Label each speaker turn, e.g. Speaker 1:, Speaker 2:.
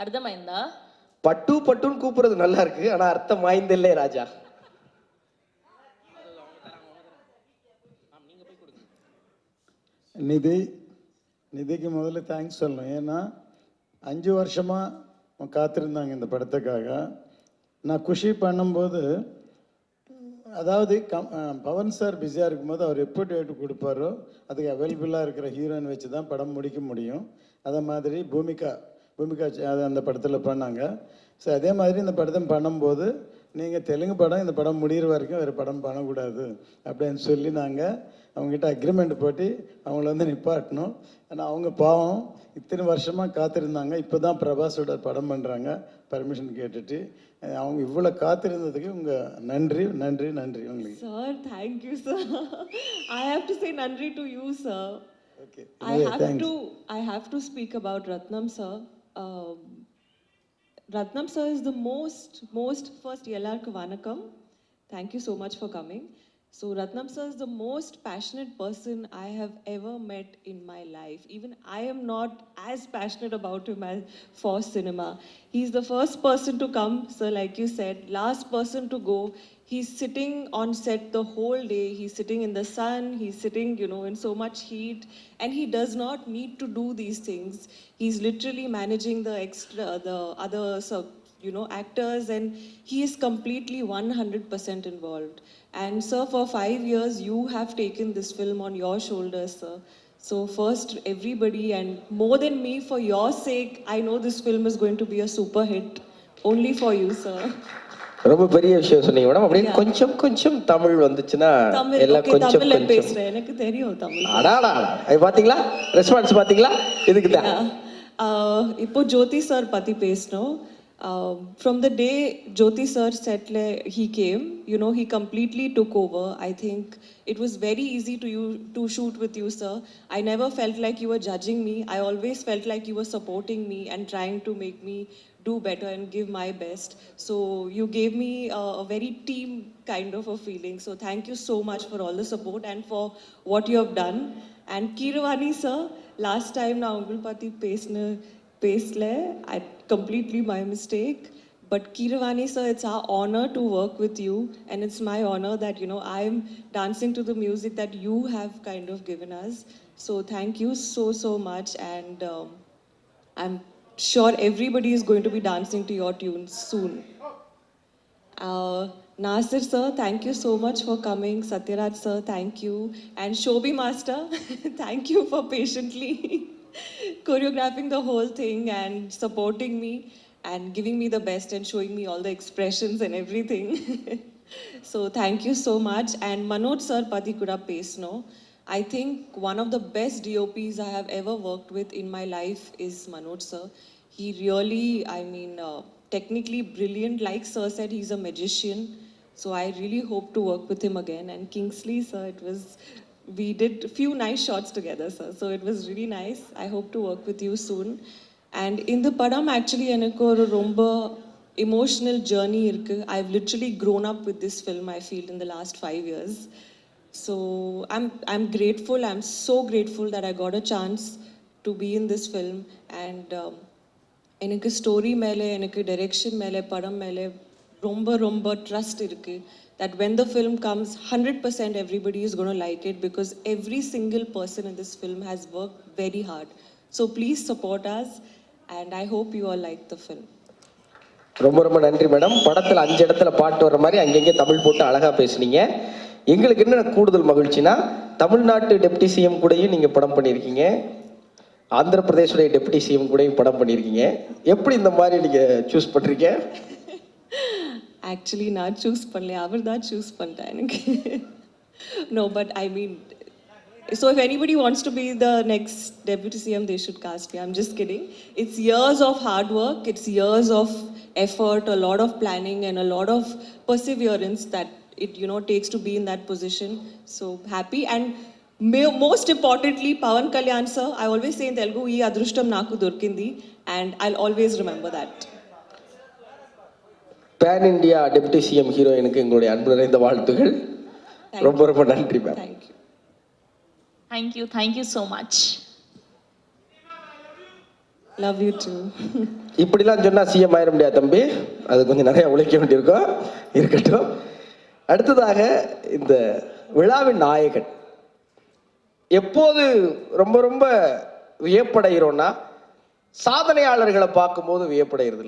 Speaker 1: அர்த்தமாயிருந்தா?
Speaker 2: பட்டு பட்டுன்னு கூப்பிடுறது நல்லா இருக்கு, ஆனா அர்த்தம் மாய்ந்தில்லை ராஜா.
Speaker 3: நிதிக்கு முதல்ல தேங்க்ஸ் சொல்லணும். ஏன்னா 5 வருஷமாக காத்திருந்தாங்க இந்த படத்துக்காக. நான் குஷி பண்ணும்போது, அதாவது பவன் சார் பிஸியாக இருக்கும்போது அவர் எப்போ டேட்டு கொடுப்பாரோ அதுக்கு அவைலபிளாக இருக்கிற ஹீரோயின் வச்சு தான் படம் முடிக்க முடியும். அதே மாதிரி பூமிகா அது அந்த படத்தில் பண்ணாங்க. ஸோ அதே மாதிரி இந்த படத்தை பண்ணும்போது நீங்கள் தெலுங்கு படம் இந்த படம் முடிகிற வரைக்கும் வேறு படம் பண்ணக்கூடாது அப்படின்னு சொல்லி நாங்கள் அவங்ககிட்ட அக்ரிமெண்ட் போட்டு அவங்கள வந்து நிப்பாட்டணும். ஆனால் அவங்க பாவம் இத்தனை வருஷமாக காத்திருந்தாங்க. இப்போ தான் பிரபாஸோட படம் பண்ணுறாங்க பர்மிஷன் கேட்டுட்டு. அவங்க இவ்வளோ காத்திருந்ததுக்கு உங்கள் நன்றி நன்றி நன்றி உங்களுக்கு.
Speaker 4: Sir thank you sir. I have to say நன்றி to you sir.
Speaker 3: Okay,
Speaker 4: I have to speak about Ratnam sir. Ratnam sir is the most first Yellarku Vanakam. Thank you so much for coming. So Ratnam sir is the most passionate person I have ever met in my life. Even I am not as passionate about him as for cinema. He's the first person to come, sir, like you said, last person to go. He's sitting on set the whole day. He's sitting in the sun. He's sitting, in so much heat. And he does not need to do these things. He's literally managing the other actors, and he is completely 100% involved. And sir, for 5 years, you have taken this film on your shoulders, sir. So first, everybody, and more than me, for your sake, I know this film is going to be a super hit. Only for you, sir.
Speaker 2: ரொம்ப பெரிய விஷயம் சொன்னீங்க madam. அப்படியே கொஞ்சம் கொஞ்சம் தமிழ் வந்துச்சுன்னா எல்லாம் கொஞ்சம் கொஞ்சம்
Speaker 4: பேசுறேன், எனக்கு தெரியும் தமிழ்.
Speaker 2: அடாடா, பாத்தீங்களா ரெஸ்பான்ஸ் பாத்தீங்களா? இதுக்கு தான்
Speaker 4: இப்போ ஜோதி சார் பத்தி பேசணும். From the day Jyoti sir said he came, he completely took over. I think it was very easy to shoot with you, sir. I never felt like you were judging me. I always felt like you were supporting me and trying to make me do better and give my best. So you gave me a very team kind of a feeling. So thank you so much for all the support and for what you have done. And Keeravani sir, last time na ungal pati pesle, I completely my mistake. But Keeravani sir, it's our honor to work with you, and it's my honor that I'm dancing to the music that you have kind of given us. So thank you so much, and I'm sure everybody is going to be dancing to your tunes soon. Nasir sir, thank you so much for coming. Satyaraj sir, thank you. And Shobhi master, thank you for patiently choreographing the whole thing and supporting me and giving me the best and showing me all the expressions and everything. So thank you so much. And Manoj sir pati kuda pesno. I think one of the best DOPs I have ever worked with in my life is Manoj sir. He really, technically brilliant. Like sir said, he's a magician. So I really hope to work with him again. And Kingsley sir, we did a few nice shots together, sir. So it was really nice. I hope to work with you soon. And in the padam, actually, எனக்கு ஒரு ரொம்ப emotional journey இருக்கு. I've literally grown up with this film, I feel, in the last 5 years. So I'm grateful. I'm so grateful that I got a chance to be in this film. And எனக்கு story மேலே, எனக்கு direction மேலே, படம் மேலே ரொம்ப trust இருக்கு. That when the film comes, 100% everybody is going to like it, because every single person in this film has worked very hard. So please support us, and I hope you all like the film.
Speaker 2: ரொம்ப நன்றி madam. படத்தில் 5 இடத்துல பாட்டு வர மாதிரி அங்கங்கே தமிழ் போட்டு அழகாக பேசுனீங்க. எங்களுக்கு என்ன கூடுதல் மகிழ்ச்சினா, தமிழ்நாட்டு டெப்டி சிஎம் கூடயும் நீங்கள் படம் பண்ணியிருக்கீங்க, ஆந்திர பிரதேசோடைய டெப்டி சிஎம் கூடயும் படம் பண்ணியிருக்கீங்க. எப்படி இந்த மாதிரி நீங்கள் சூஸ் பண்ணுறீங்க?
Speaker 4: Actually, நான் சூஸ் பண்ணல, அவர் தான் சூஸ் பண்ணிட்டேன் எனக்கு. No, but I mean, so if anybody wants to be the next deputy CM, they should cast me. I'm just kidding. It's years of hard work, it's years of effort, a lot of planning and a lot of perseverance that it takes to be in that position. So happy. And most importantly, Pawan Kalyan sir, I always say in Telugu, ee adrushtam naku dorkindi, and I'll always remember that.
Speaker 2: Pan India deputy CM ஹீரோயினுக்கு எங்களுடைய அன்பு நிறைந்த வாழ்த்துகள். ரொம்ப நன்றி ma'am.
Speaker 1: Thank you so much.
Speaker 4: Love you too.
Speaker 2: இப்படிலாம் சொன்னால் CM ஆயிட முடியாது தம்பி, அது கொஞ்சம் நிறைய உழைக்க வேண்டியிருக்கும். இருக்கட்டும். அடுத்ததாக இந்த விழாவின் நாயகன் எப்போது ரொம்ப ரொம்ப வியப்படைகிறோன்னா சாதனையாளர்களை பார்க்கும்போது வியப்படைகிறது.